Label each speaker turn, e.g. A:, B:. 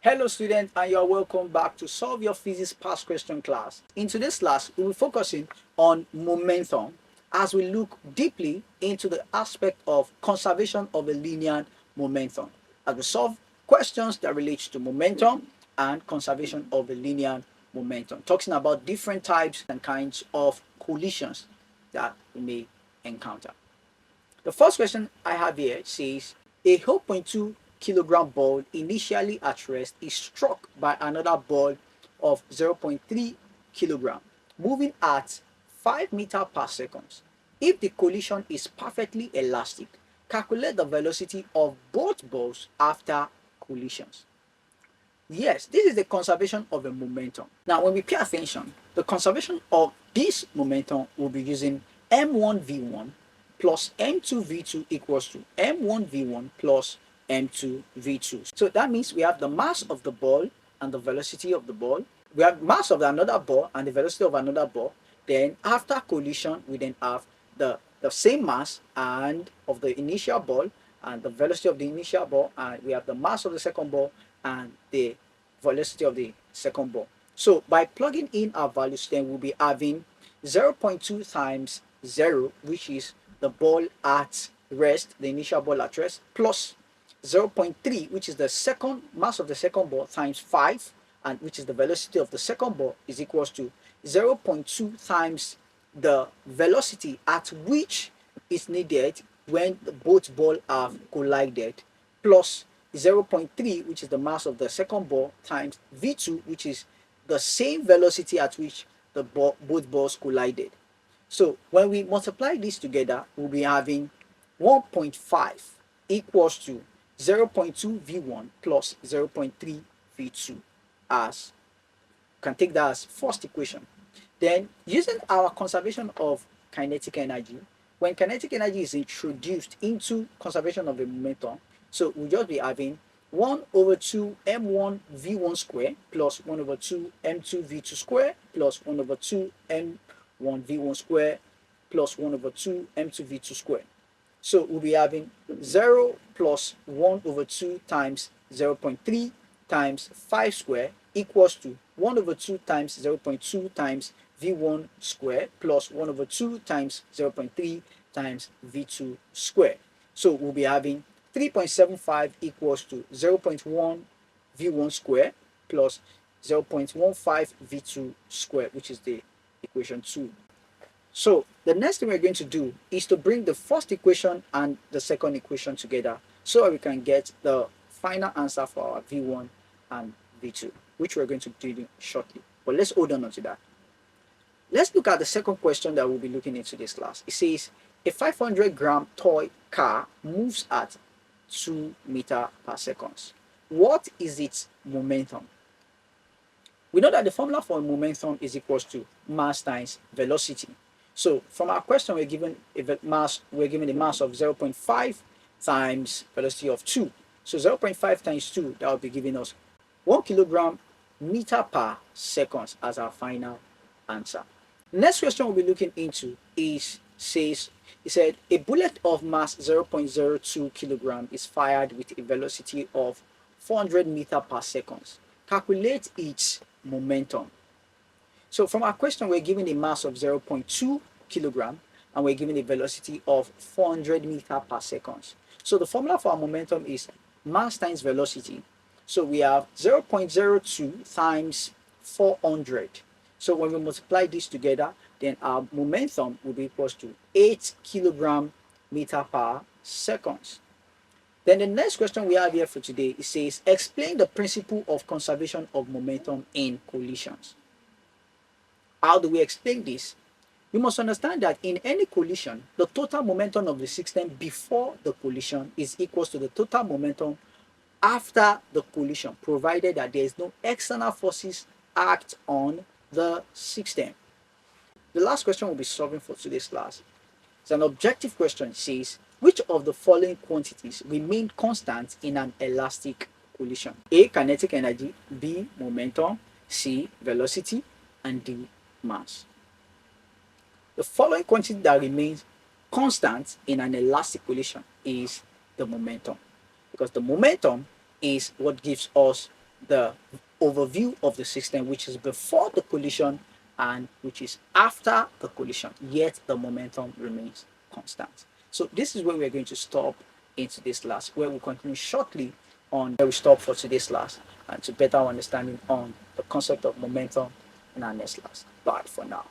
A: Hello students, and you are welcome back to Solve Your Physics Past Question class. In today's class, we will be focusing on momentum as we look deeply into the aspect of conservation of a linear momentum as we solve questions that relate to momentum and conservation of a linear momentum, talking about different types and kinds of collisions that we may encounter. The first question I have here says a 0.2 kilogram ball initially at rest is struck by another ball of 0.3 kilogram moving at 5 meters per second. If the collision is perfectly elastic, calculate the velocity of both balls after collisions. Yes, this is the conservation of a momentum. Now, when we pay attention, the conservation of this momentum will be using m1v1 plus m2v2 equals to m1v1 plus m2v2. So that means we have the mass of the ball and the velocity of the ball. We have mass of another ball and the velocity of another ball. Then after collision, we then have the same mass and of the initial ball and the velocity of the initial ball, and we have the mass of the second ball and the velocity of the second ball. So by plugging in our values, then we'll be having 0.2 times 0, which is the ball at rest, the initial ball at rest, plus 0.3, which is the second mass of the second ball, times 5, and which is the velocity of the second ball, is equals to 0.2 times the velocity at which is needed when both balls have collided, plus 0.3, which is the mass of the second ball, times v2, which is the same velocity at which both balls collided. So when we multiply this together, we'll be having 1.5 equals to 0.2 v1 plus 0.3 v2, as you can take that as first equation. Then using our conservation of kinetic energy, when kinetic energy is introduced into conservation of the momentum, so we'll just be having 1 over 2 m1 v1 square plus 1 over 2 m2 v2 square plus 1 over 2 m1 v1 square plus 1 over 2 m2 v2 square. So we'll be having 0 plus 1 over 2 times 0.3 times 5 square equals to 1 over 2 times 0.2 times v1 square plus 1 over 2 times 0.3 times v2 square. So we'll be having 3.75 equals to 0.1 v1 square plus 0.15 v2 square, which is the equation 2. So the next thing we're going to do is to bring the first equation and the second equation together so that we can get the final answer for our v1 and v2, which we're going to do shortly. But let's hold on to that. Let's look at the second question that we'll be looking into this class. It says a 500-gram toy car moves at 2 meters per second. What is its momentum? We know that the formula for momentum is equals to mass times velocity. So from our question, we're given a mass of 0.5 times velocity of 2. So 0.5 times 2, that will be giving us 1 kilogram meter per second as our final answer. Next question we'll be looking into it said a bullet of mass 0.02 kilogram is fired with a velocity of 400 meters per second. Calculate its momentum. So from our question, we're given a mass of 0.2 kilogram and we're given a velocity of 400 meters per second. So the formula for our momentum is mass times velocity. So we have 0.02 times 400. So when we multiply this together, then our momentum will be equals to 8 kilogram meter per second. Then the next question we have here for today, it says, explain the principle of conservation of momentum in collisions. How do we explain this? You must understand that in any collision, the total momentum of the system before the collision is equal to the total momentum after the collision, provided that there is no external forces act on the system. The last question we'll be solving for today's class. It's an objective question. It says, which of the following quantities remain constant in an elastic collision? A, kinetic energy, B, momentum, C, velocity, and D, mass. The following quantity that remains constant in an elastic collision is the momentum, because the momentum is what gives us the overview of the system, which is before the collision and which is after the collision, yet the momentum remains constant. So this is where we're going to stop into this class, where we'll continue shortly on where we stop for today's class and to better understanding on the concept of momentum in our next class. Bye for now.